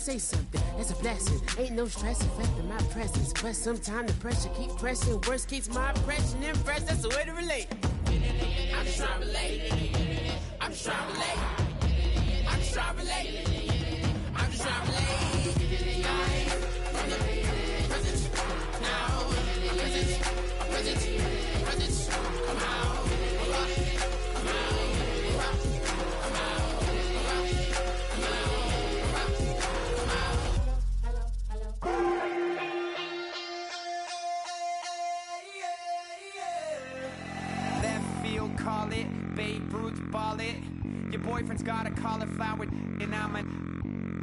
say something, that's a blessing. Ain't no stress affecting my presence, but sometimes the pressure keep pressing. Worst keeps my impression impressed, that's the way to relate. I'm just trying to relate. I'm just trying to relate. I'm just trying to relate. I'm just trying to relate. From the present, now, present, come out, Left field, call it, Babe Ruth, ball it. Your boyfriend's got a cauliflower, and I'm a...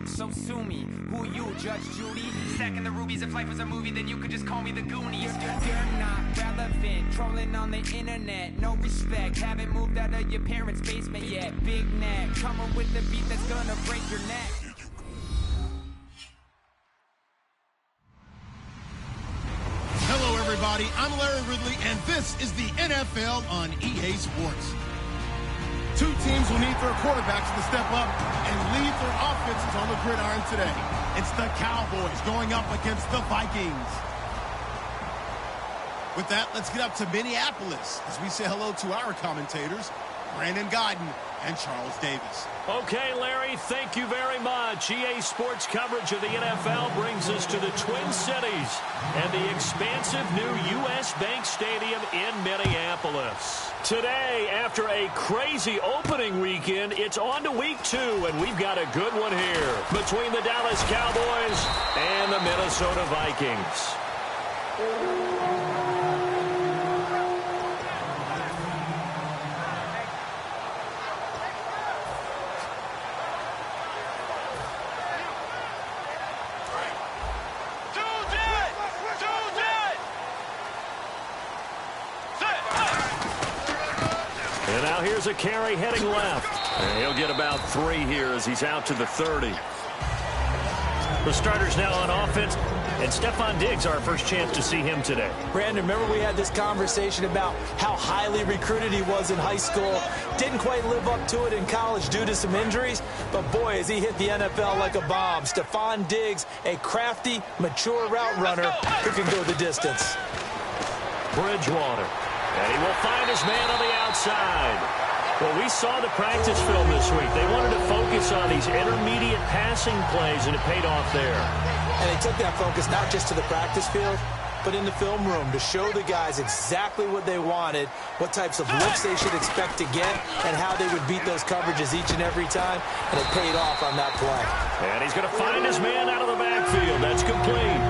So sue me, who you, Judge Judy? Stacking the rubies, if life was a movie, then you could just call me the Goonies. You're not relevant, trolling on the internet, no respect. Haven't moved out of your parents' basement yet. Big neck, coming with the beat that's gonna break your neck. Hello, everybody. I'm Larry Ridley, and this is the NFL on EA Sports. Two teams will need their quarterbacks to step up and lead their offenses on the gridiron today. It's the Cowboys going up against the Vikings. With that, let's get up to Minneapolis as we say hello to our commentators, Brandon Godden and Charles Davis. Okay, Larry, thank you very much. EA Sports coverage of the NFL brings us to the Twin Cities and the expansive new U.S. Bank Stadium in Minneapolis. Today, after a crazy opening weekend, it's on to week 2, and we've got a good one here between the Dallas Cowboys and the Minnesota Vikings. And now here's a carry heading left. And he'll get about 3 here as he's out to the 30. The starters now on offense. And Stephon Diggs, our first chance to see him today. Brandon, remember we had this conversation about how highly recruited he was in high school. Didn't quite live up to it in college due to some injuries. But boy, has he hit the NFL like a bomb. Stephon Diggs, a crafty, mature route runner who can go the distance. Bridgewater. And he will find his man on the outside. Well, we saw the practice film this week. They wanted to focus on these intermediate passing plays, and it paid off there. And they took that focus not just to the practice field, but in the film room to show the guys exactly what they wanted, what types of looks they should expect to get, and how they would beat those coverages each and every time, and it paid off on that play. And he's going to find his man out of the backfield. That's complete.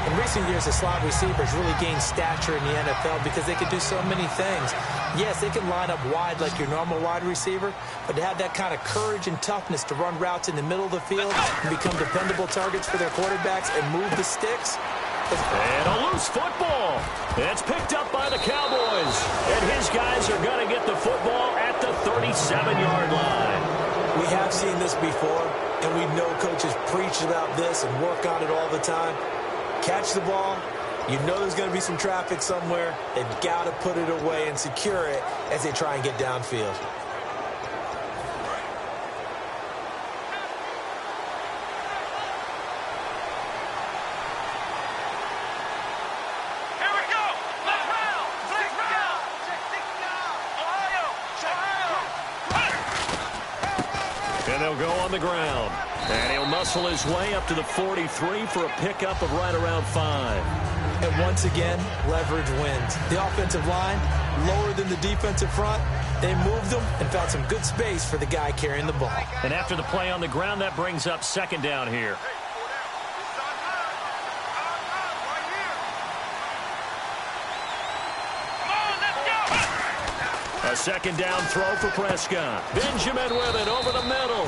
In recent years, the slot receivers really gained stature in the NFL because they could do so many things. Yes, they can line up wide like your normal wide receiver, but to have that kind of courage and toughness to run routes in the middle of the field and become dependable targets for their quarterbacks and move the sticks. And a loose football. It's picked up by the Cowboys. And his guys are going to get the football at the 37-yard line. We have seen this before, and we know coaches preach about this and work on it all the time. Catch the ball. You know there's going to be some traffic somewhere. They've got to put it away and secure it as they try and get downfield. And they'll go on the ground. And he'll muscle his way up to the 43 for a pickup of right around 5. And once again, leverage wins. The offensive line, lower than the defensive front. They moved them and found some good space for the guy carrying the ball. And after the play on the ground, that brings up second down here. A second down throw for Prescott. Benjamin with it over the middle.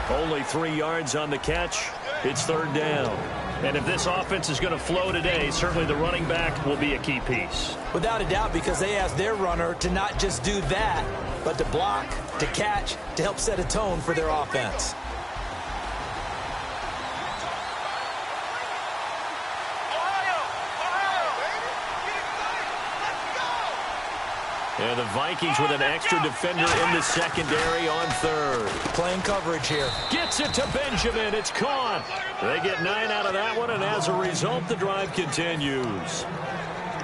Only 3 yards on the catch. It's third down. And if this offense is going to flow today, certainly the running back will be a key piece. Without a doubt, because they asked their runner to not just do that, but to block, to catch, to help set a tone for their offense. And the Vikings with an extra defender in the secondary on third. Playing coverage here. Gets it to Benjamin. It's caught. They get 9 out of that one, and as a result, the drive continues.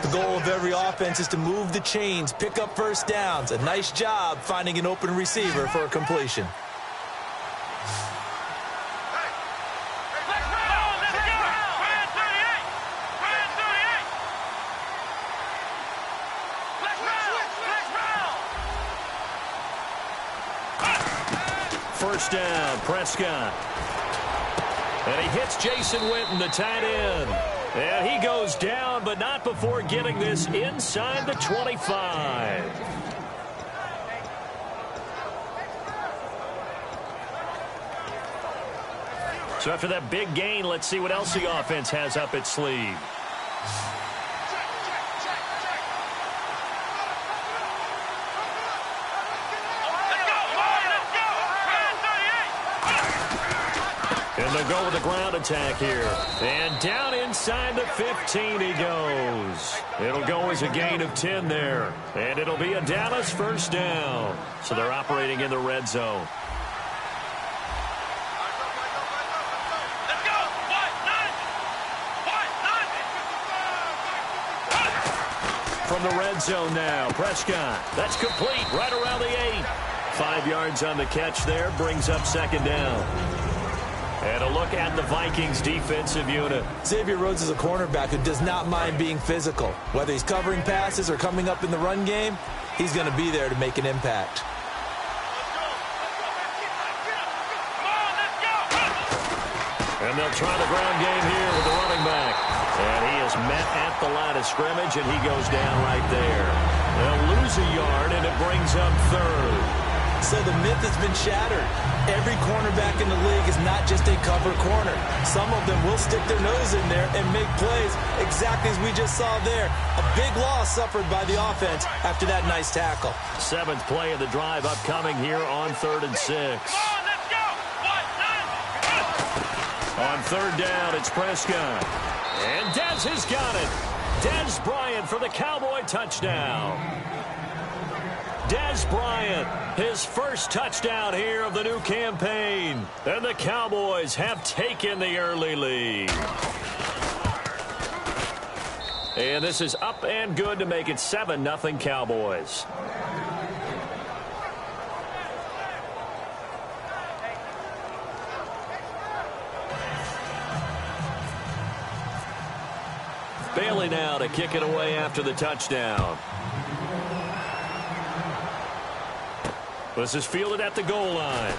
The goal of every offense is to move the chains, pick up first downs. A nice job finding an open receiver for a completion. First down, Prescott. And he hits Jason Witten, the tight end. And he goes down, but not before getting this inside the 25. So after that big gain, let's see what else the offense has up its sleeve. And they'll go with the ground attack here. And down inside the 15 he goes. It'll go as a gain of 10 there. And it'll be a Dallas first down. So they're operating in the red zone. From the red zone now, Prescott. That's complete right around the 8. 5 yards on the catch there, brings up second down. And a look at the Vikings defensive unit. Xavier Rhodes is a cornerback who does not mind being physical. Whether he's covering passes or coming up in the run game, he's going to be there to make an impact. And they'll try the ground game here with the running back. And he is met at the line of scrimmage, and he goes down right there. They'll lose a yard, and it brings up third. So the myth has been shattered. Every cornerback in the league is not just a cover corner. Some of them will stick their nose in there and make plays exactly as we just saw there. A big loss suffered by the offense after that nice tackle. 7th play of the drive upcoming here on 3rd and 6. On 3rd down, it's Prescott. And Dez has got it. Dez Bryant for the Cowboy touchdown. Dez Bryant, his first touchdown here of the new campaign. And the Cowboys have taken the early lead. And this is up and good to make it 7-0 Cowboys. Bailey now to kick it away after the touchdown. This is fielded at the goal line.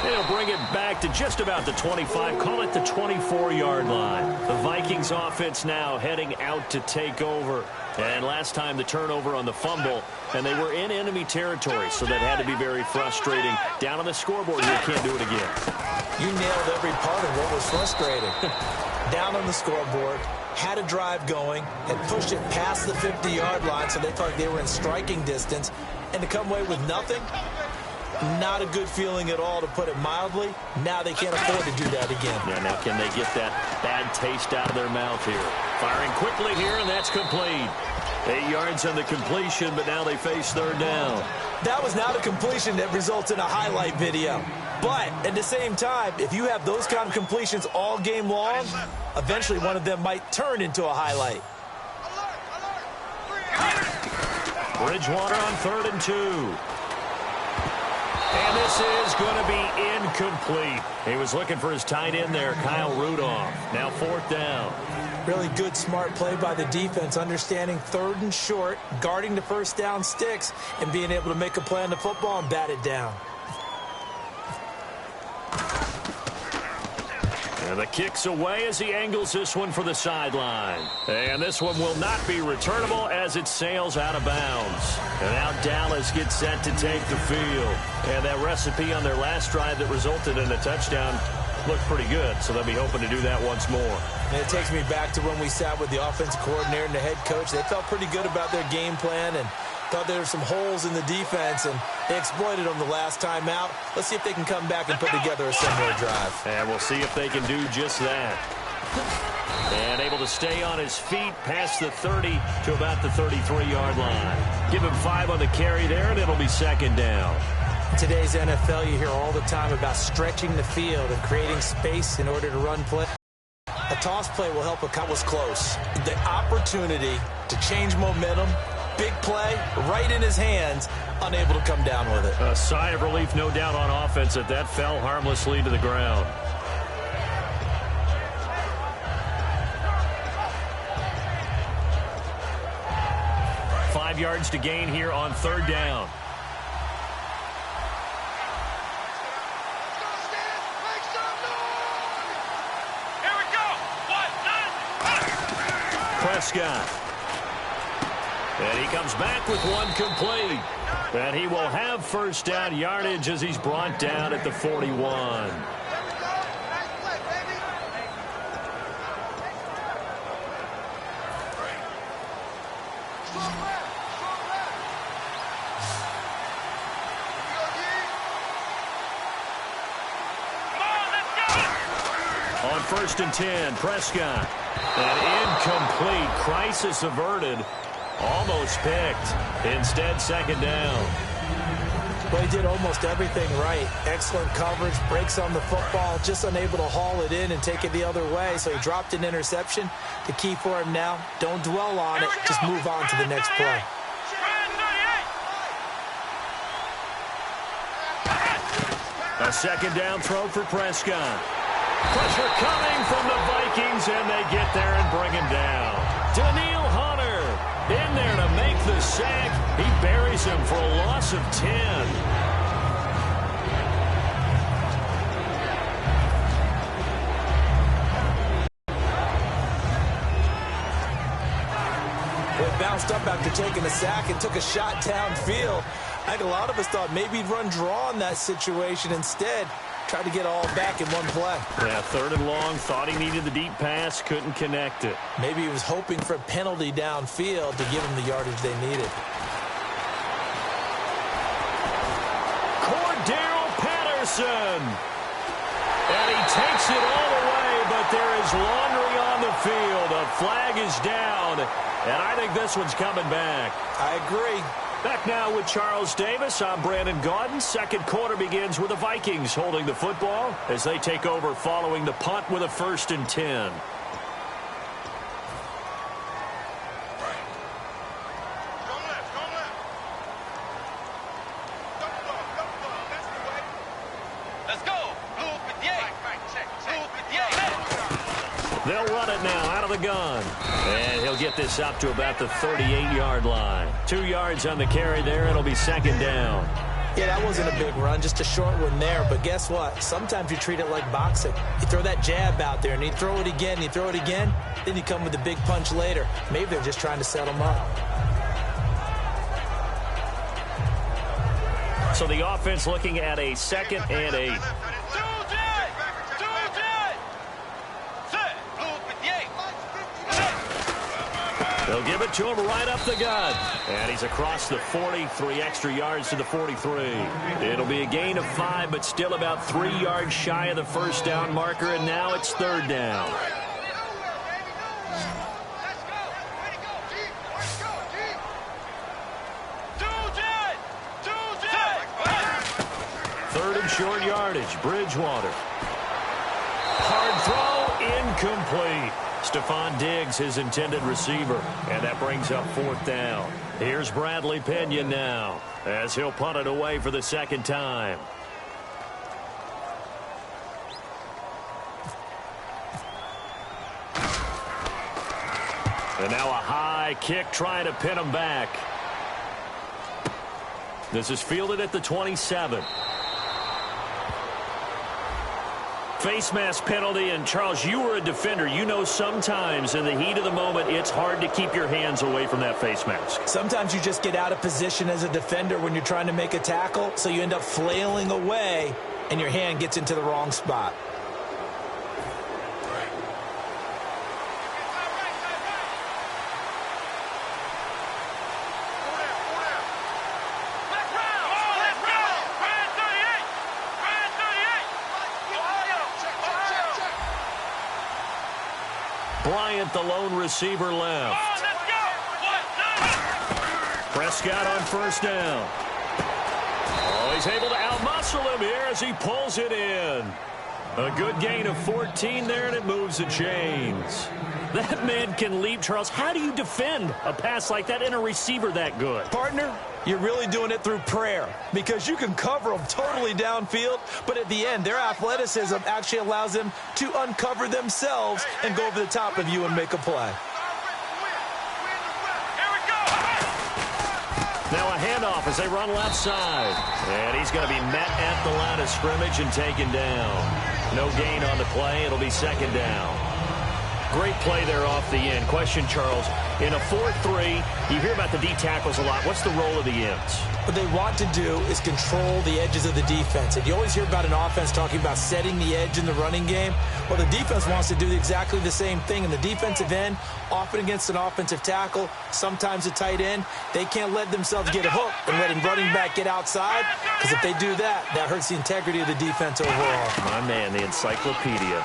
They'll bring it back to just about the 25, call it the 24-yard line. The Vikings offense now heading out to take over. And last time the turnover on the fumble, and they were in enemy territory, so that had to be very frustrating. Down on the scoreboard, you can't do it again. You nailed every part of what was frustrating. Down on the scoreboard, had a drive going, had pushed it past the 50-yard line, so they felt like they were in striking distance, and to come away with nothing, not a good feeling at all, to put it mildly. Now they can't afford to do that again. Yeah, now can they get that bad taste out of their mouth here? Firing quickly here, and that's complete. 8 yards on the completion, but now they face 3rd down. That was not a completion that results in a highlight video. But at the same time, if you have those kind of completions all game long, eventually one of them might turn into a highlight. Bridgewater on 3rd and 2. And this is going to be incomplete. He was looking for his tight end there, Kyle Rudolph. Now 4th down. Really good, smart play by the defense, understanding 3rd and short, guarding the first down sticks, and being able to make a play on the football and bat it down. And the kick's away as he angles this one for the sideline. And this one will not be returnable as it sails out of bounds. And now Dallas gets set to take the field. And that recipe on their last drive that resulted in a touchdown looked pretty good, so they'll be hoping to do that once more. And it takes me back to when we sat with the offensive coordinator and the head coach. They felt pretty good about their game plan and thought there were some holes in the defense, and they exploited them the last time out. Let's see if they can come back and put together a similar drive. And we'll see if they can do just that. And able to stay on his feet past the 30 to about the 33-yard line. Give him 5 on the carry there, and it'll be second down. In today's NFL, you hear all the time about stretching the field and creating space in order to run play. A toss play will help. That was close. The opportunity to change momentum, big play, right in his hands, unable to come down with it. A sigh of relief, no doubt, on offense that that fell harmlessly to the ground. Yards to gain here on third down. Here we go. Prescott. And he comes back with one complete. And he will have first down yardage as he's brought down at the 41. On 1st and 10, Prescott. An incomplete. Crisis averted. Almost picked. Instead, second down. Well, he did almost everything right. Excellent coverage, breaks on the football, just unable to haul it in and take it the other way. So he dropped an interception. The key for him now, don't dwell on it. Just move on to the next play. A second down throw for Prescott. Pressure coming from the Vikings, and they get there and bring him down. Daniil Hunter in there to make the sack. He buries him for a loss of 10. Well, bounced up after taking a sack and took a shot downfield. I think a lot of us thought maybe he'd run draw in that situation. Instead, tried to get all back in one play. Yeah, 3rd and long. Thought he needed the deep pass. Couldn't connect it. Maybe he was hoping for a penalty downfield to give him the yardage they needed. Cordero Patterson. And he takes it all the way, but there is laundry on the field. A flag is down, and I think this one's coming back. I agree. Back now with Charles Davis. I'm Brandon Gaudin. Second quarter begins with the Vikings holding the football as they take over following the punt with a 1st and 10. Let's go. They'll run it now out of the gun. And he'll get this up to about the 38-yard line. 2 yards on the carry there. It'll be second down. Yeah, that wasn't a big run, just a short one there. But guess what? Sometimes you treat it like boxing. You throw that jab out there, and you throw it again, you throw it again, then you come with a big punch later. Maybe they're just trying to set him up. So the offense looking at a 2nd and 8. They'll give it to him right up the gut. And he's across the 40, 3 extra yards to the 43. It'll be a gain of 5, but still about 3 yards shy of the first down marker, and now it's 3rd down. Third and short yardage, Bridgewater. Hard throw, incomplete. Stephon Diggs, his intended receiver, and that brings up 4th down. Here's Bradley Pinion now as he'll punt it away for the 2nd time. And now a high kick trying to pin him back. This is fielded at the 27. Face mask penalty, and Charles, you were a defender. You know sometimes in the heat of the moment, it's hard to keep your hands away from that face mask. Sometimes you just get out of position as a defender when you're trying to make a tackle, so you end up flailing away, and your hand gets into the wrong spot. Bryant, the lone receiver, left. Prescott on first down. Oh, he's able to outmuscle him here as he pulls it in. A good gain of 14 there, and it moves the chains. That man can leap, Charles. How do you defend a pass like that and a receiver that good? Partner, you're really doing it through prayer, because you can cover them totally downfield, but at the end, their athleticism actually allows them to uncover themselves and go over the top of you and make a play. Now a handoff as they run left side. And he's going to be met at the line of scrimmage and taken down. No gain on the play. It'll be second down. Great play there off the end. Question, Charles, in a 4-3, you hear about the D tackles a lot. What's the role of the ends? What they want to do is control the edges of the defense. And you always hear about an offense talking about setting the edge in the running game. Well, the defense wants to do exactly the same thing. And the defensive end, often against an offensive tackle, sometimes a tight end, they can't let themselves get hooked and let a running back get outside, because if they do that, that hurts the integrity of the defense overall. My man, the encyclopedia.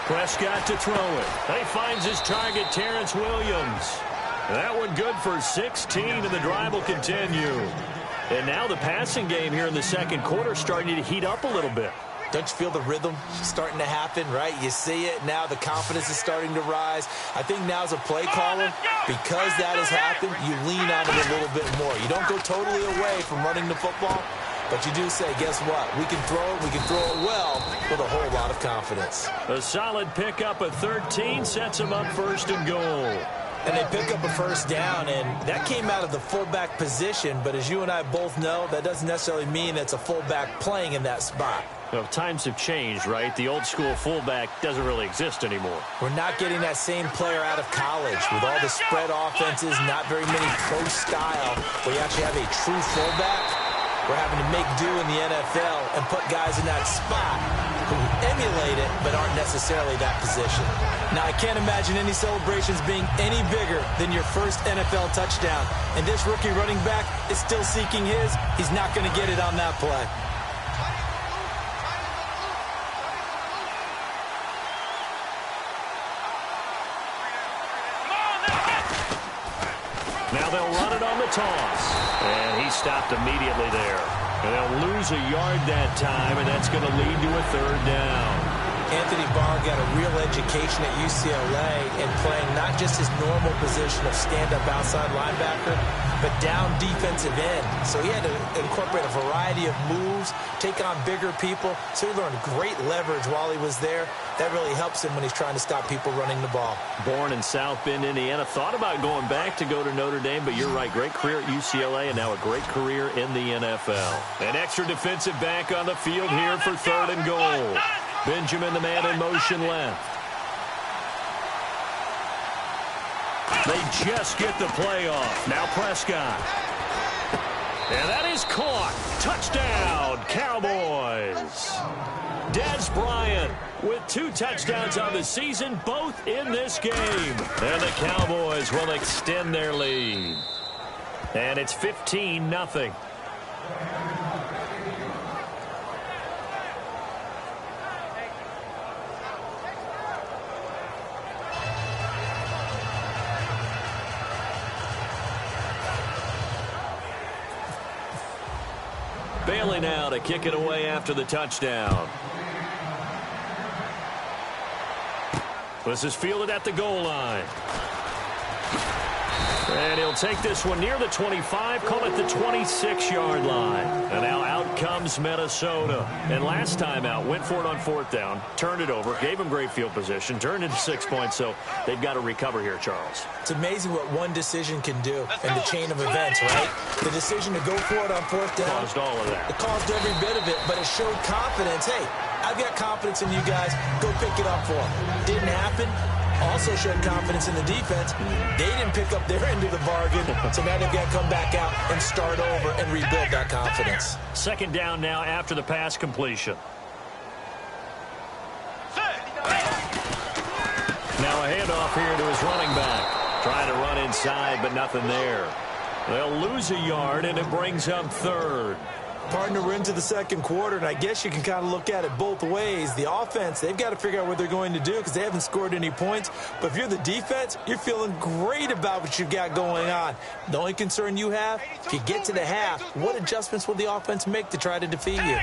Prescott to throw it. He finds his target, Terrence Williams. That one good for 16, and the drive will continue. And now the passing game here in the second quarter starting to heat up a little bit. Don't you feel the rhythm starting to happen, right? You see it now. The confidence is starting to rise. I think now as a play caller, because that has happened, you lean on it a little bit more. You don't go totally away from running the football, but you do say, guess what? We can throw it. We can throw it well with a whole lot of confidence. A solid pickup of 13 sets him up first and goal. And they pick up a first down, and that came out of the fullback position. But as you and I both know, that doesn't necessarily mean it's a fullback playing in that spot. Well, times have changed, right? The old school fullback doesn't really exist anymore. We're not getting that same player out of college with all the spread offenses, not very many pro style, where you actually have a true fullback. We're having to make do in the NFL and put guys in that spot who emulate it but aren't necessarily that position. Now, I can't imagine any celebrations being any bigger than your first NFL touchdown. And this rookie running back is still seeking his. He's not going to get it on that play. Now they'll run it on the toss. And he stopped immediately there. And they'll lose a yard that time, and that's going to lead to a third down. Anthony Barr got a real education at UCLA in playing not just his normal position of stand-up outside linebacker, but down defensive end. So he had to incorporate a variety of moves, take on bigger people. So he learned great leverage while he was there. That really helps him when he's trying to stop people running the ball. Born in South Bend, Indiana. Thought about going back to go to Notre Dame, but you're right. Great career at UCLA and now a great career in the NFL. An extra defensive back on the field here for third and goal. Benjamin, the man in motion left. They just get the play off. Now Prescott. And that is caught. Touchdown, Cowboys. Des Bryant with 2 touchdowns on the season, both in this game. And the Cowboys will extend their lead. And it's 15-0. Bailey now to kick it away after the touchdown. This is fielded at the goal line. And he'll take this one near the 25, call it the 26-yard line. And now out comes Minnesota. And last time out, went for it on fourth down, turned it over, gave him great field position, turned it to 6 points, so they've got to recover here, Charles. It's amazing what one decision can do in the chain of events, right? The decision to go for it on fourth down. Caused all of that. It caused every bit of it, but it showed confidence. Hey, I've got confidence in you guys. Go pick it up for them. Didn't happen. Also showed confidence in the defense. They didn't pick up their end of the bargain, so now they've got to come back out and start over and rebuild that confidence. Second down now after the pass completion. Now a handoff here to his running back. Trying to run inside, but nothing there. They'll lose a yard, and it brings up third. Partner, we're into the second quarter, and I guess you can kind of look at it both ways. The offense, they've got to figure out what they're going to do because they haven't scored any points. But if you're the defense, you're feeling great about what you've got going on. The only concern you have, if you get to the half, what adjustments will the offense make to try to defeat you?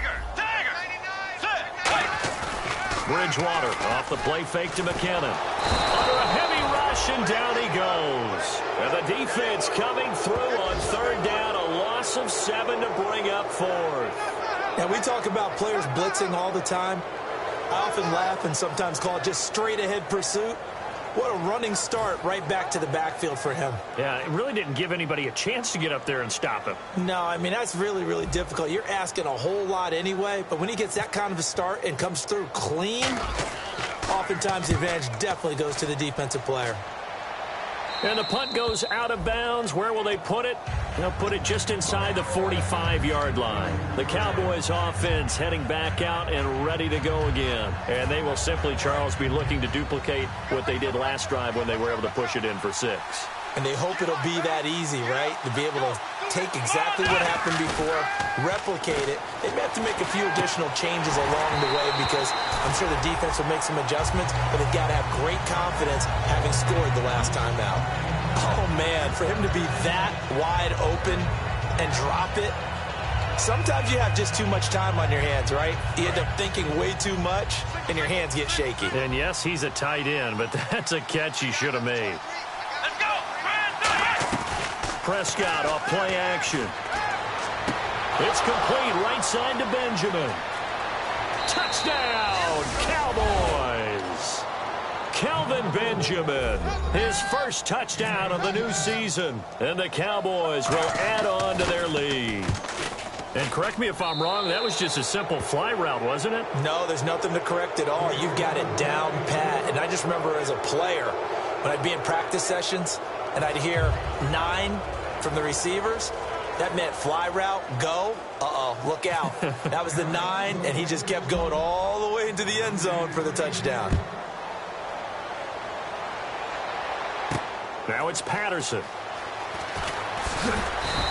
Bridgewater off the play fake to McKinnon. Under a heavy rush, and down he goes. And the defense coming through on third down, a loss of 7 to bring up fourth. Now, we talk about players blitzing all the time. I often laugh and sometimes call it just straight-ahead pursuit. What a running start right back to the backfield for him. Yeah, it really didn't give anybody a chance to get up there and stop him. No, I mean, that's really, really difficult. You're asking a whole lot anyway, but when he gets that kind of a start and comes through clean, oftentimes the advantage definitely goes to the defensive player. And the punt goes out of bounds. Where will they put it? They'll put it just inside the 45-yard line. The Cowboys offense heading back out and ready to go again. And they will simply, Charles, be looking to duplicate what they did last drive when they were able to push it in for 6. And they hope it'll be that easy, right? To be able to take exactly what happened before, replicate it. They may have to make a few additional changes along the way because I'm sure the defense will make some adjustments, but they've got to have great confidence having scored the last time out. Oh, man, for him to be that wide open and drop it, sometimes you have just too much time on your hands, right? You end up thinking way too much, and your hands get shaky. And, yes, he's a tight end, but that's a catch he should have made. Prescott off play action. It's complete right side to Benjamin. Touchdown, Cowboys. Kelvin Benjamin, his first touchdown of the new season. And the Cowboys will add on to their lead. And correct me if I'm wrong, that was just a simple fly route, wasn't it? No, there's nothing to correct at all. You've got it down pat. And I just remember as a player, when I'd be in practice sessions and I'd hear 9 from the receivers, that meant fly route, go, look out. That was the 9, and he just kept going all the way into the end zone for the touchdown. Now it's Patterson.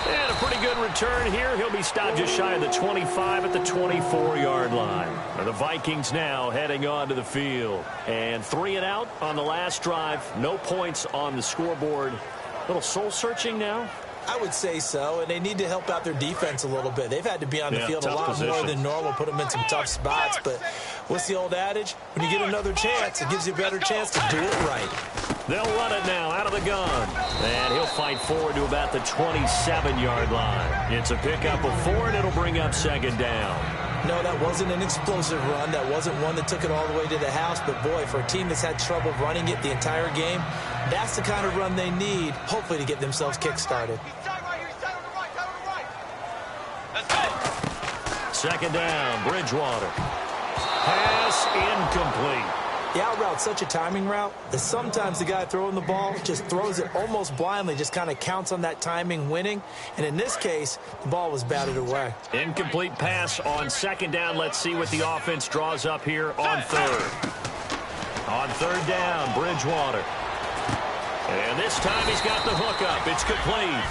And a pretty good return here. He'll be stopped just shy of the 25 at the 24-yard line. And the Vikings now heading onto the field. And 3 and out on the last drive. No points on the scoreboard. A little soul-searching now? I would say so, and they need to help out their defense a little bit. They've had to be on the field a lot more than normal, put them in some tough spots. But what's the old adage? When you get another chance, it gives you a better chance to do it right. They'll run it now out of the gun. And he'll fight forward to about the 27-yard line. It's a pickup of 4, and it'll bring up second down. No, that wasn't an explosive run. That wasn't one that took it all the way to the house. But, boy, for a team that's had trouble running it the entire game, that's the kind of run they need, hopefully, to get themselves kick-started. Second down, Bridgewater. Pass incomplete. The out route's such a timing route that sometimes the guy throwing the ball just throws it almost blindly, just kind of counts on that timing winning. And in this case, the ball was batted away. Incomplete pass on second down. Let's see what the offense draws up here on third. On third down, Bridgewater. And this time he's got the hook up. It's complete.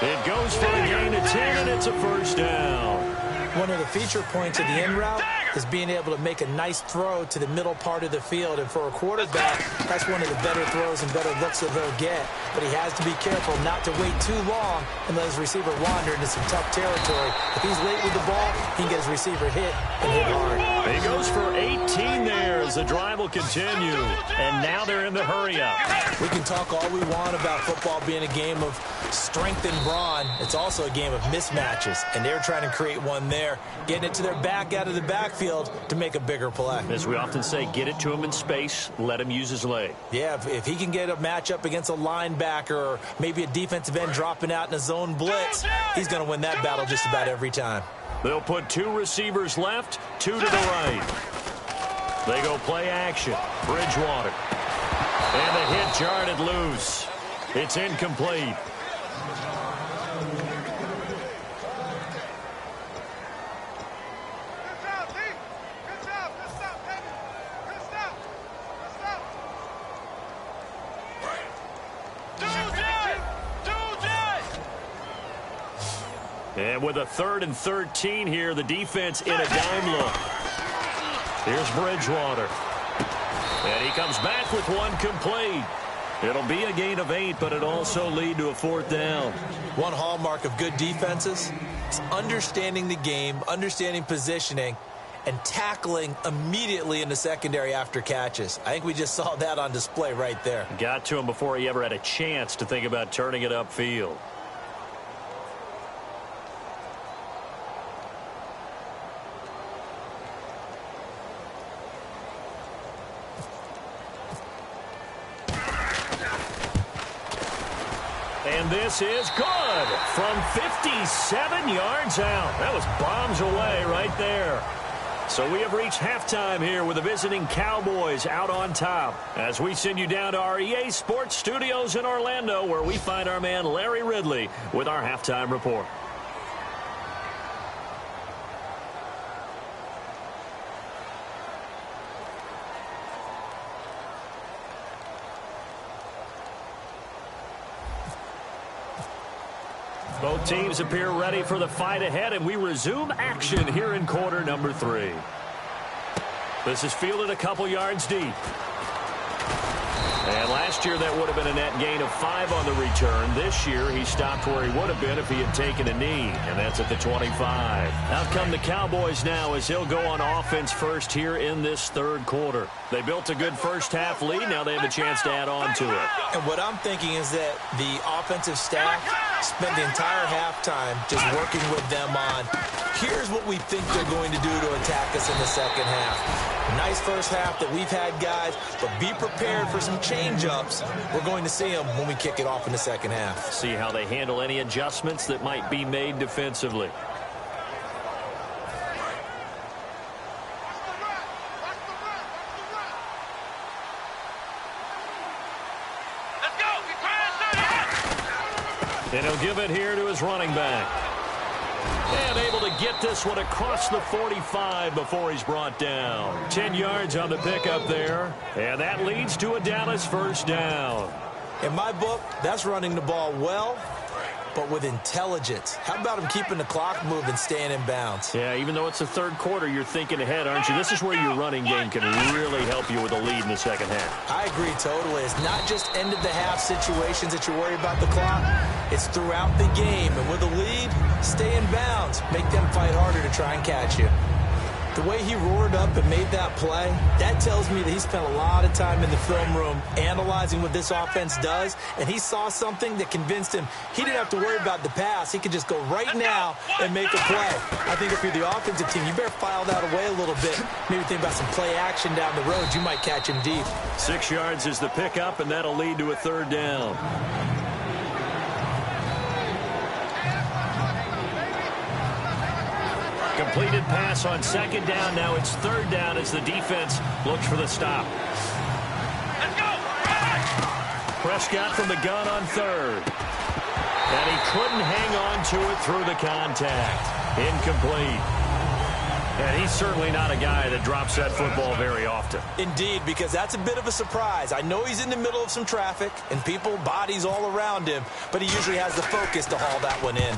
It goes for a gain of 10, and it's a first down. One of the feature points of the in route is being able to make a nice throw to the middle part of the field. And for a quarterback, that's one of the better throws and better looks that they'll get. But he has to be careful not to wait too long and let his receiver wander into some tough territory. If he's late with the ball, he can get his receiver hit and hit hard. He goes for 18 there as the drive will continue. And now they're in the hurry-up. We can talk all we want about football being a game of strength and brawn. It's also a game of mismatches, and they're trying to create one there, getting it to their back out of the backfield to make a bigger play. As we often say, get it to him in space, let him use his leg. Yeah, if he can get a matchup against a linebacker or maybe a defensive end dropping out in a zone blitz, he's going to win that battle just about every time. They'll put 2 receivers left, 2 to the right. They go play action. Bridgewater. And the hit jarred loose. It's incomplete. And with a 3rd and 13 here, the defense in a dime look. Here's Bridgewater. And he comes back with one complete. It'll be a gain of 8, but it also lead to a 4th down. One hallmark of good defenses is understanding the game, understanding positioning, and tackling immediately in the secondary after catches. I think we just saw that on display right there. Got to him before he ever had a chance to think about turning it upfield. And this is good from 57 yards out. That was bombs away right there. So we have reached halftime here with the visiting Cowboys out on top. As we send you down to our EA Sports Studios in Orlando, where we find our man Larry Ridley with our halftime report. Both teams appear ready for the fight ahead, and we resume action here in quarter number 3. This is fielded a couple yards deep. And last year that would have been a net gain of 5 on the return. This year he stopped where he would have been if he had taken a knee, and that's at the 25. Out come the Cowboys now as he'll go on offense first here in this 3rd quarter. They built a good first-half lead. Now they have a chance to add on to it. And what I'm thinking is that the offensive staff spent the entire halftime just working with them on, here's what we think they're going to do to attack us in the second half. Nice first half that we've had, guys, but be prepared for some change-ups. We're going to see them when we kick it off in the second half. See how they handle any adjustments that might be made defensively. And he'll give it here to his running back. And able to get this one across the 45 before he's brought down. 10 yards on the pickup there. And that leads to a Dallas first down. In my book, that's running the ball well, but with intelligence. How about him keeping the clock moving, staying in bounds? Yeah, even though it's the 3rd quarter, you're thinking ahead, aren't you? This is where your running game can really help you with a lead in the second half. I agree totally. It's not just end-of-the-half situations that you worry about the clock. It's throughout the game. And with a lead, stay in bounds. Make them fight harder to try and catch you. The way he roared up and made that play, that tells me that he spent a lot of time in the film room analyzing what this offense does, and he saw something that convinced him he didn't have to worry about the pass. He could just go right now and make a play. I think if you're the offensive team, you better file that away a little bit. Maybe think about some play action down the road. You might catch him deep. 6 yards is the pickup, and that'll lead to a 3rd down. Completed pass on 2nd down. Now it's 3rd down as the defense looks for the stop. Let's go! Prescott from the gun on 3rd. And he couldn't hang on to it through the contact. Incomplete. And he's certainly not a guy that drops that football very often. Indeed, because that's a bit of a surprise. I know he's in the middle of some traffic and people, bodies all around him, but he usually has the focus to haul that one in.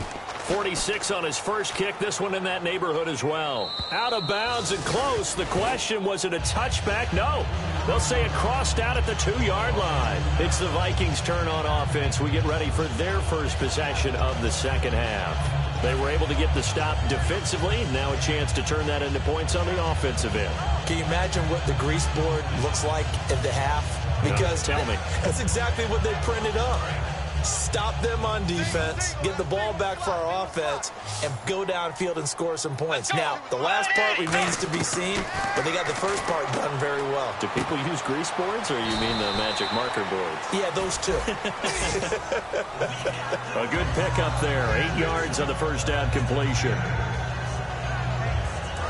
46 on his first kick. This one in that neighborhood as well. Out of bounds and close. The question, was it a touchback? No. They'll say it crossed out at the 2-yard line. It's the Vikings' turn on offense. We get ready for their first possession of the second half. They were able to get the stop defensively. Now a chance to turn that into points on the offensive end. Can you imagine what the grease board looks like at the half? Because tell me. That's exactly what they printed up. Stop them on defense, get the ball back for our offense, and go downfield and score some points. Now, the last part remains to be seen, but they got the first part done very well. Do people use grease boards, or you mean the magic marker boards? Yeah, those two. A good pickup there. 8 yards on the first down completion.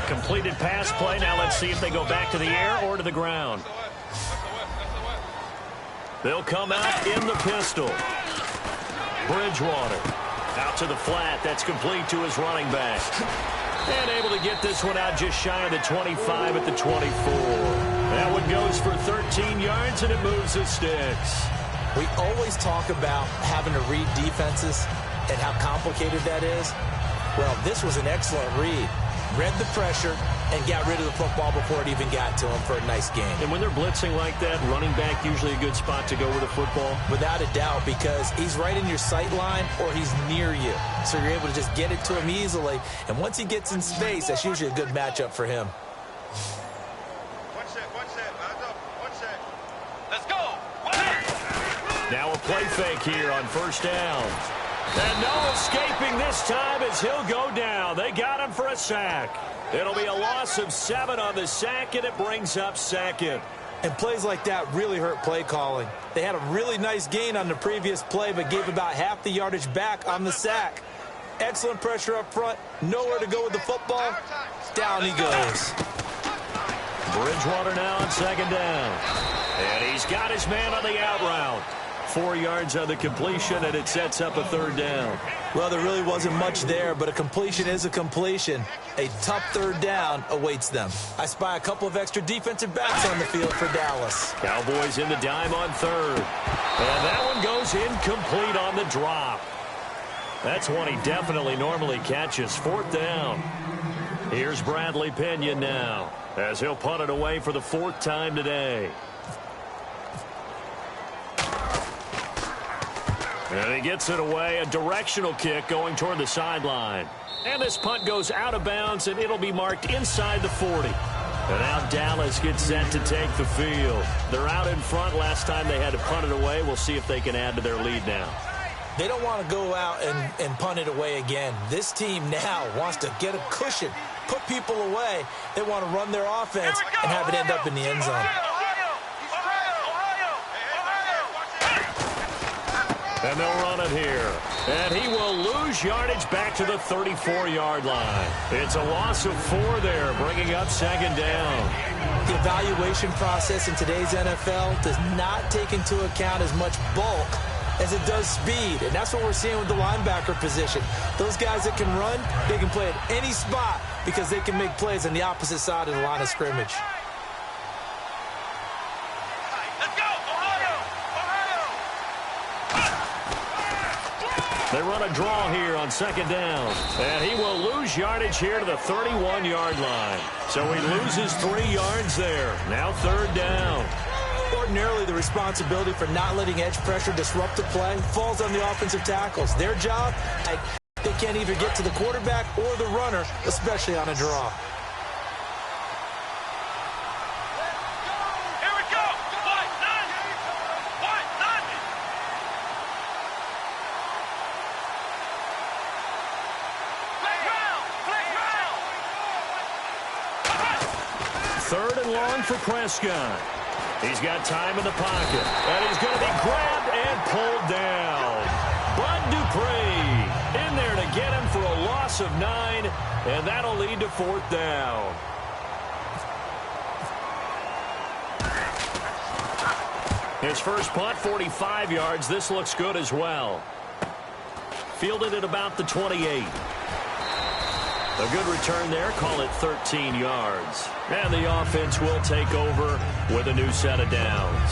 Completed pass play. Now let's see if they go back to the air or to the ground. They'll come out in the pistol. Bridgewater out to the flat. That's complete to his running back. And able to get this one out just shy of the 25 at the 24. That one goes for 13 yards, and it moves the sticks. We always talk about having to read defenses and how complicated that is. Well, this was an excellent read. Read the pressure and got rid of the football before it even got to him for a nice game. And when they're blitzing like that, running back usually a good spot to go with the football? Without a doubt, because he's right in your sight line or he's near you. So you're able to just get it to him easily. And once he gets in space, that's usually a good matchup for him. One set. Let's go. Now a play fake here on first down. And no escaping this time as he'll go down. They got him for a sack. It'll be a loss of 7 on the sack, and it brings up second. And plays like that really hurt play calling. They had a really nice gain on the previous play, but gave about half the yardage back on the sack. Excellent pressure up front. Nowhere to go with the football. Down he goes. Bridgewater now on second down. And he's got his man on the out route. 4 yards on the completion, and it sets up a third down. Well, there really wasn't much there, but a completion is a completion. A tough third down awaits them. I spy a couple of extra defensive backs on the field for Dallas. Cowboys in the dime on third. And that one goes incomplete on the drop. That's one he definitely normally catches. Fourth down. Here's Bradley Pinion now, as he'll punt it away for the 4th time today. And he gets it away, a directional kick going toward the sideline. And this punt goes out of bounds, and it'll be marked inside the 40. And now Dallas gets set to take the field. They're out in front. Last time they had to punt it away. We'll see if they can add to their lead now. They don't want to go out and punt it away again. This team now wants to get a cushion, put people away. They want to run their offense and have it end up in the end zone. And they'll run it here. And he will lose yardage back to the 34-yard line. It's a loss of 4 there, bringing up second down. The evaluation process in today's NFL does not take into account as much bulk as it does speed. And that's what we're seeing with the linebacker position. Those guys that can run, they can play at any spot because they can make plays on the opposite side of the line of scrimmage. They run a draw here on second down. And he will lose yardage here to the 31-yard line. So he loses 3 yards there. Now third down. Ordinarily, the responsibility for not letting edge pressure disrupt the play falls on the offensive tackles. Their job, they can't either get to the quarterback or the runner, especially on a draw. Third and long for Prescott. He's got time in the pocket. And he's going to be grabbed and pulled down. Bud Dupree in there to get him for a loss of 9. And that'll lead to 4th down. His first punt, 45 yards. This looks good as well. Fielded at about the 28. A good return there, call it 13 yards. And the offense will take over with a new set of downs.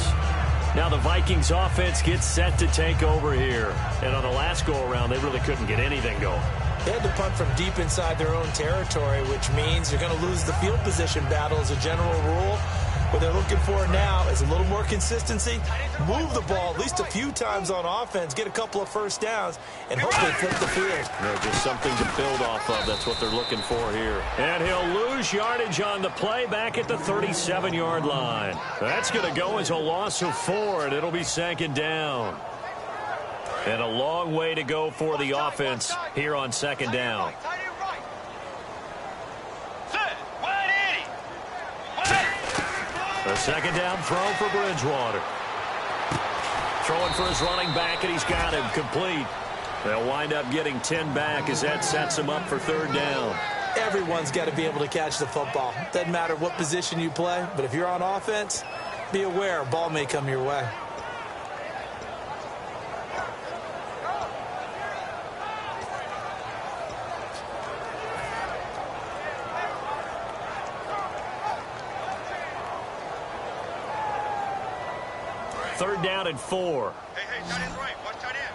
Now the Vikings offense gets set to take over here. And on the last go-around, they really couldn't get anything going. They had to punt from deep inside their own territory, which means you're going to lose the field position battle as a general rule. What they're looking for now is a little more consistency, move the ball at least a few times on offense, get a couple of first downs, and hopefully flip the field. Just something to build off of. That's what they're looking for here. And he'll lose yardage on the play back at the 37-yard line. That's going to go as a loss of 4, and it'll be second down. And a long way to go for the offense here on second down. A second down throw for Bridgewater. Throwing for his running back, and he's got him complete. They'll wind up getting 10 back as that sets him up for third down. Everyone's got to be able to catch the football. Doesn't matter what position you play, but if you're on offense, be aware a ball may come your way. Third down and 4. Hey, tight end right. Watch tight end.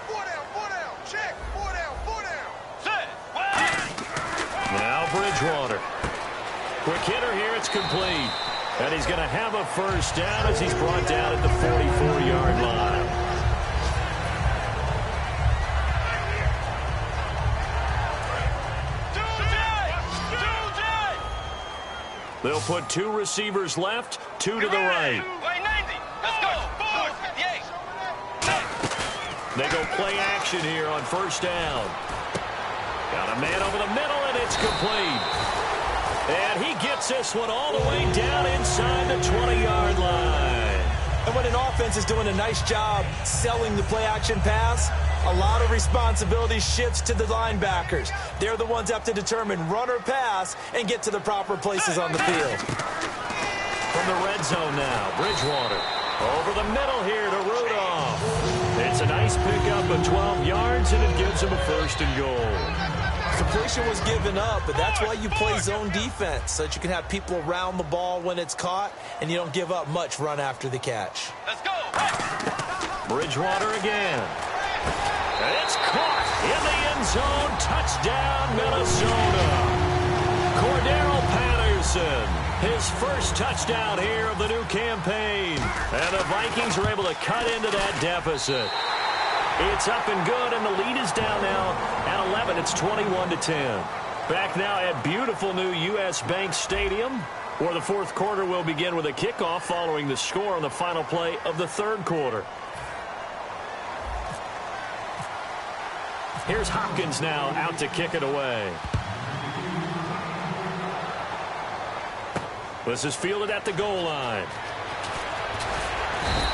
4 down. Check. 4 Quick hitter here, it's complete. And he's going to have a first down as he's brought down at the 44-yard line. They'll put 2 receivers left, 2 to the right. They go play action here on first down. Got a man over the middle, and it's complete. And he gets this one all the way down inside the 20-yard line. And when an offense is doing a nice job selling the play-action pass, a lot of responsibility shifts to the linebackers. They're the ones that have to determine run or pass and get to the proper places on the field. From the red zone now, Bridgewater. Over the middle here to Rudolph. It's a nice pickup of 12 yards, and it gives him a first and goal. Completion was given up, but that's why you play zone defense, so that you can have people around the ball when it's caught, and you don't give up much run after the catch. Let's go. Bridgewater again. And it's caught in the end zone. Touchdown, Minnesota. Cordero Patterson, his first touchdown here of the new campaign. And the Vikings are able to cut into that deficit. It's up and good, and the lead is down now at 11. It's 21-10. Back now at beautiful new U.S. Bank Stadium, where the fourth quarter will begin with a kickoff following the score on the final play of the third quarter. Here's Hopkins now out to kick it away. This is fielded at the goal line.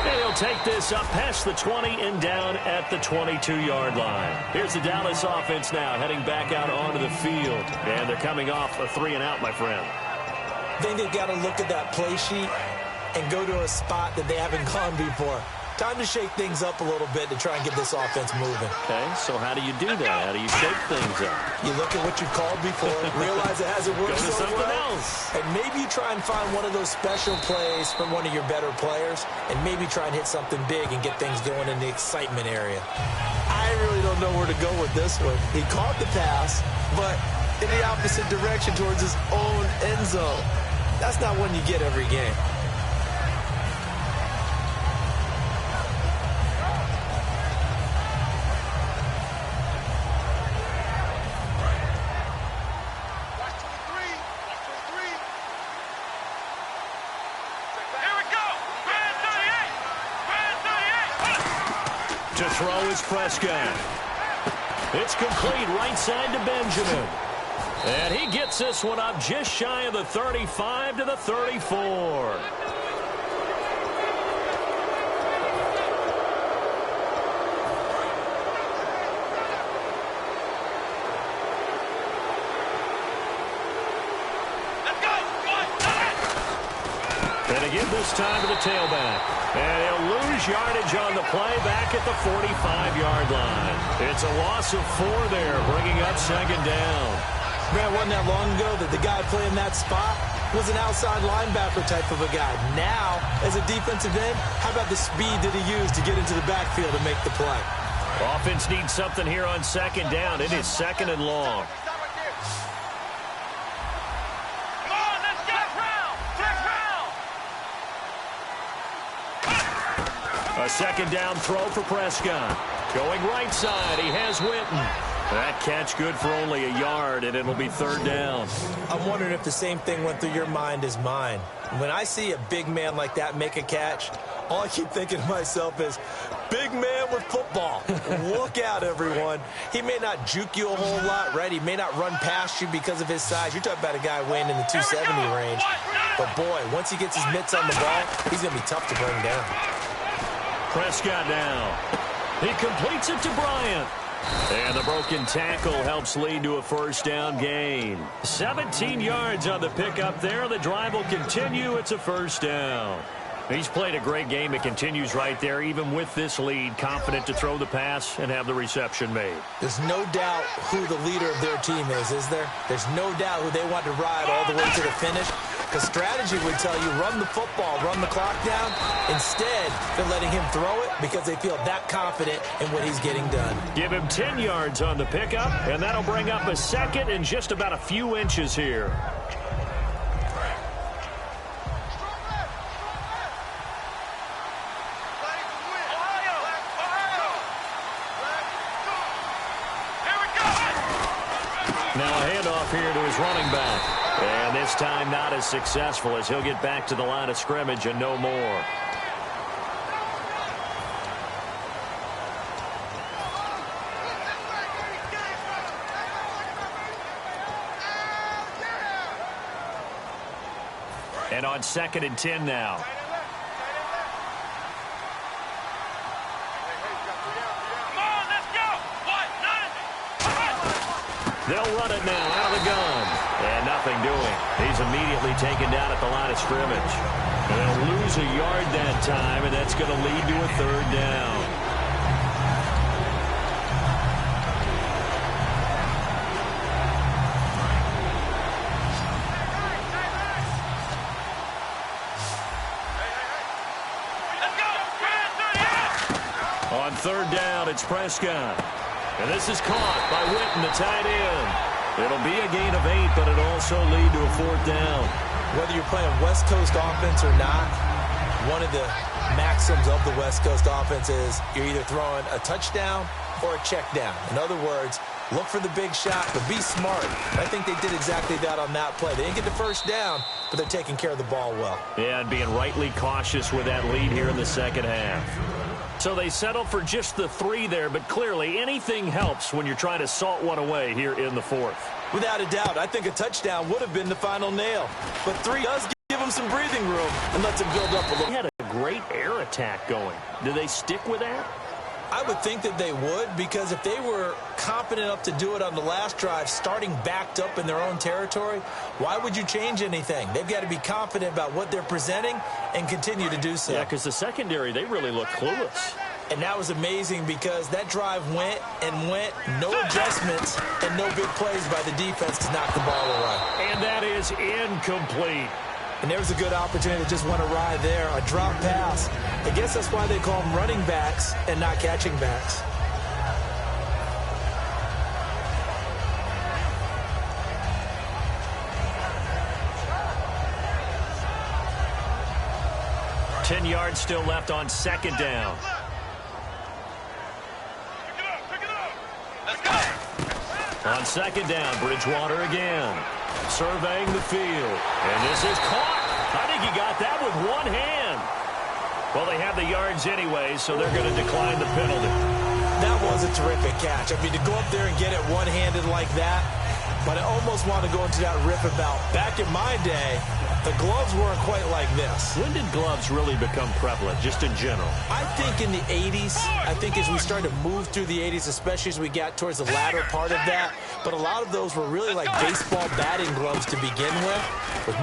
And he'll take this up past the 20 and down at the 22-yard line. Here's the Dallas offense now heading back out onto the field. And they're coming off a 3-and-out, my friend. I think they've got to look at that play sheet and go to a spot that they haven't gone before. Time to shake things up a little bit to try and get this offense moving. Okay, so how do you do that? How do you shake things up? You look at what you've called before, realize it hasn't worked Go to so something well, else. and maybe you try and find one of those special plays from one of your better players, and maybe try and hit something big and get things going in the excitement area. I really don't know where to go with this one. He caught the pass, but in the opposite direction towards his own end zone. That's not one you get every game. To throw is Prescott. It's complete right side to Benjamin. And he gets this one up just shy of the 35 to the 34. And again this time to the tailback. And he'll lose yardage on the play back at the 45-yard line. It's a loss of 4 there, bringing up second down. Man, it wasn't that long ago that the guy playing that spot was an outside linebacker type of a guy. Now, as a defensive end, how about the speed that he used to get into the backfield and make the play? Offense needs something here on second down. It is second and long. A second down throw for Prescott. Going right side, he has Witten. That catch good for only a yard, and it'll be third down. I'm wondering if the same thing went through your mind as mine. When I see a big man like that make a catch, all I keep thinking to myself is, big man with football. Look out, everyone. He may not juke you a whole lot, right? He may not run past you because of his size. You're talking about a guy weighing in the 270 range. But, boy, once he gets his mitts on the ball, he's going to be tough to bring down. Prescott now. He completes it to Bryant. And the broken tackle helps lead to a first down gain. 17 yards on the pickup there. The drive will continue. It's a first down. He's played a great game. It continues right there, even with this lead. Confident to throw the pass and have the reception made. There's no doubt who the leader of their team is there? There's no doubt who they want to ride all the way to the finish. Because strategy would tell you, run the football, run the clock down. Instead, they're letting him throw it because they feel that confident in what he's getting done. Give him 10 yards on the pickup, and that'll bring up a second and just about a few inches here. handoff here to his running back. And this time not as successful as he'll get back to the line of scrimmage and no more. And on 2nd and 10 now. They'll run it now out of the gun. And nothing doing. He's immediately taken down at the line of scrimmage. And they'll lose a yard that time, and that's going to lead to a 3rd down. On 3rd down, it's Prescott. And this is caught by Witten, the tight end. It'll be a gain of 8, but it'll also lead to a 4th down. Whether you're playing West Coast offense or not, one of the maxims of the West Coast offense is you're either throwing a touchdown or a check down. In other words, look for the big shot, but be smart. I think they did exactly that on that play. They didn't get the 1st down, but they're taking care of the ball well. Yeah, and being rightly cautious with that lead here in the 2nd half. So they settle for just the 3 there, but clearly anything helps when you're trying to salt one away here in the 4th. Without a doubt, I think a touchdown would have been the final nail. But 3 does give them some breathing room and lets them build up a little. They had a great air attack going. Do they stick with that? I would think that they would, because if they were confident enough to do it on the last drive, starting backed up in their own territory, why would you change anything? They've got to be confident about what they're presenting and continue to do so. Yeah, because the secondary, they really look clueless. And that was amazing because that drive went and went, no adjustments and no big plays by the defense to knock the ball away. And that is incomplete. And there was a good opportunity that just went awry there, a drop pass. I guess that's why they call them running backs and not catching backs. Ten yards still left on 2nd down. On 2nd down, Bridgewater again. Surveying the field. And this is caught. I think he got that with one hand. Well, they have the yards anyway, so they're going to decline the penalty. That was a terrific catch. I mean, to go up there and get it one-handed like that, but I almost want to go into that riff about back in my day, the gloves weren't quite like this. When did gloves really become prevalent, just in general? I think in the 80s. I think as we started to move through the 80s, especially as we got towards the latter part of that. But a lot of those were really like baseball batting gloves to begin with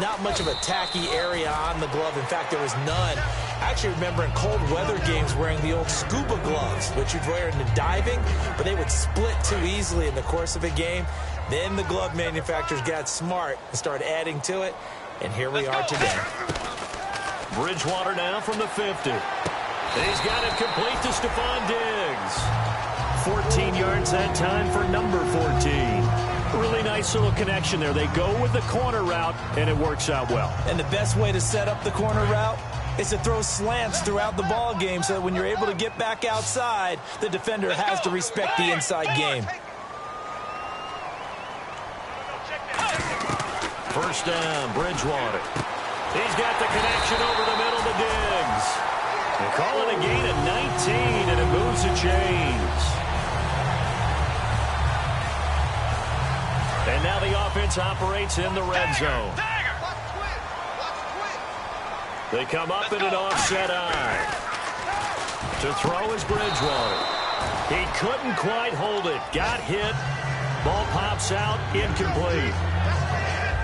not much of a tacky area on the glove. In fact, there was none. I actually remember in cold weather games wearing the old scuba gloves, which you'd wear in the diving, but they would split too easily in the course of a game. Then the glove manufacturers got smart and started adding to it. And here we are today. Bridgewater now from the 50. He's got it complete to Stephon Diggs. 14 yards that time for number 14. Really nice little connection there. They go with the corner route, and it works out well. And the best way to set up the corner route is to throw slants throughout the ball game so that when you're able to get back outside, the defender has to respect the inside game. First down, Bridgewater. He's got the connection over the middle to Diggs. They call it a gain of 19, and it moves the chains. And now the offense operates in the red zone. They come up in an offset eye. To throw is Bridgewater. He couldn't quite hold it. Got hit. Ball pops out, incomplete.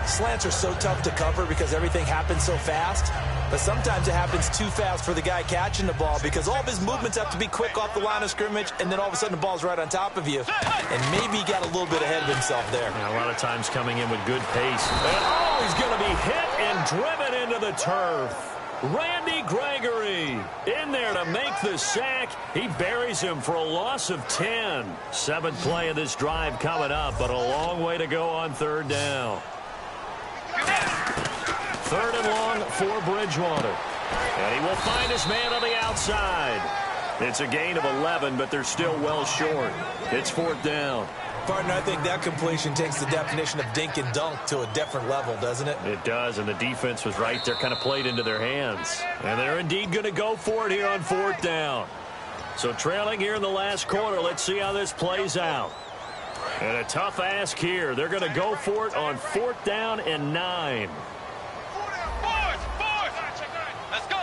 Slants are so tough to cover because everything happens so fast. But sometimes it happens too fast for the guy catching the ball because all of his movements have to be quick off the line of scrimmage, and then all of a sudden the ball's right on top of you. And maybe he got a little bit ahead of himself there. Yeah, a lot of times coming in with good pace. And, oh, he's going to be hit and driven into the turf. Randy Gregory in there to make the sack. He buries him for a loss of 10. 7th play of this drive coming up, but a long way to go on 3rd down. 3rd and long for Bridgewater. And he will find his man on the outside. It's a gain of 11, but they're still well short. It's 4th down. Partner, I think that completion takes the definition of dink and dunk to a different level, doesn't it? It does, and the defense was right there, kind of played into their hands. And they're indeed going to go for it here on 4th down. So trailing here in the last quarter, let's see how this plays out. And a tough ask here. They're going to go for it on 4th down and 9. Let's go.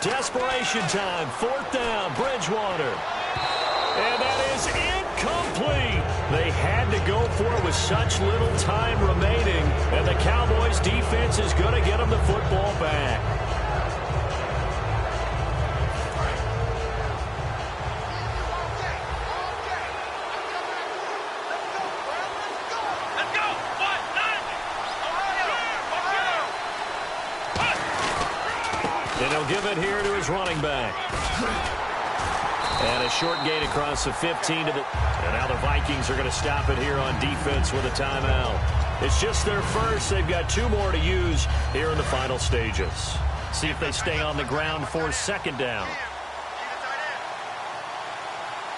Desperation time, 4th down, Bridgewater. And that is incomplete. They had to go for it with such little time remaining, and the Cowboys defense is going to get them the football back. And he'll give it here to his running back. And a short gain across the 15 to the... And now the Vikings are going to stop it here on defense with a timeout. It's just their first. They've got 2 more to use here in the final stages. See if they stay on the ground for 2nd down.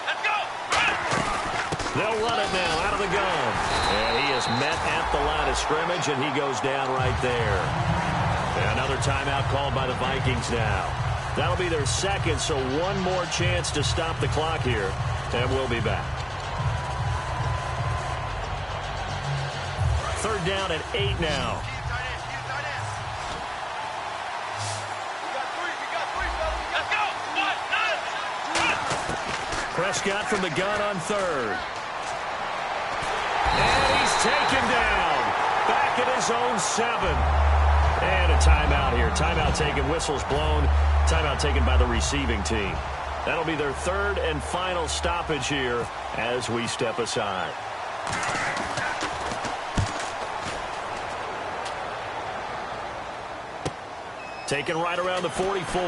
Let's go. They'll run it now out of the gun. And he is met at the line of scrimmage, and he goes down right there. And another timeout called by the Vikings now. That'll be their 2nd, so 1 more chance to stop the clock here, and we'll be back. 3rd down and 8 now. Prescott from the gun on 3rd. And he's taken down. Back at his own 7. And a timeout here. Timeout taken, whistles blown. Timeout taken by the receiving team. That'll be their 3rd and final stoppage here as we step aside. Taken right around the 44.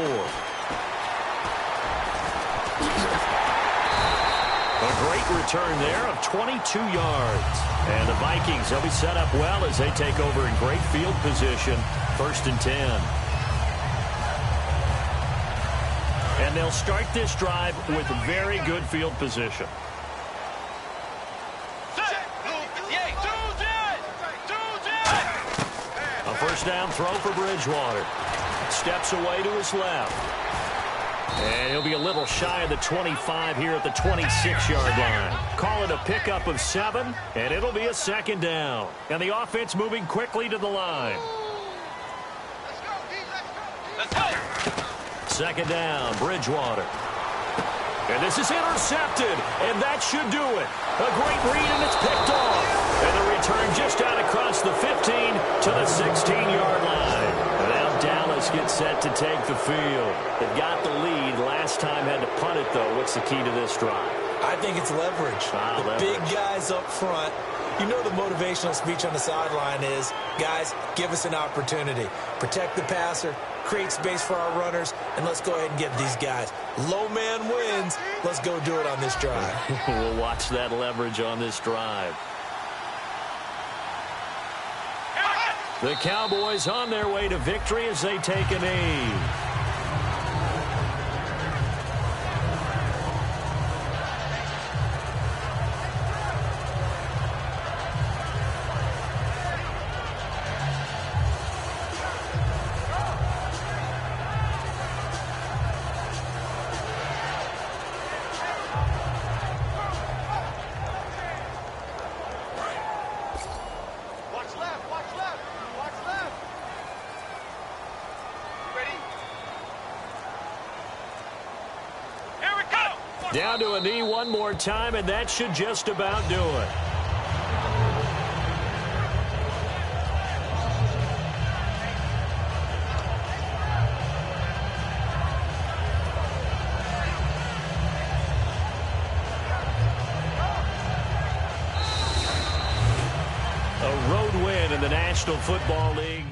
A great return there of 22 yards. And the Vikings, they'll be set up well as they take over in great field position. 1st and 10. And they'll start this drive with very good field position. A 1st down throw for Bridgewater. Steps away to his left. And he'll be a little shy of the 25 here at the 26-yard line. Call it a pickup of 7, and it'll be a 2nd down. And the offense moving quickly to the line. Let's go. 2nd down, Bridgewater. And this is intercepted, and that should do it. A great read, and it's picked off. And the return just out across the 15 to the 16-yard line. And now Dallas gets set to take the field. They've got the lead. Last time had to punt it, though. What's the key to this drive? I think it's leverage. Big guys up front. You know the motivational speech on the sideline is, guys, give us an opportunity. Protect the passer, create space for our runners, and let's go ahead and get these guys. Low man wins. Let's go do it on this drive. We'll watch that leverage on this drive. The Cowboys on their way to victory as they take a knee. Down to a knee 1 more time, and that should just about do it. A road win in the National Football League.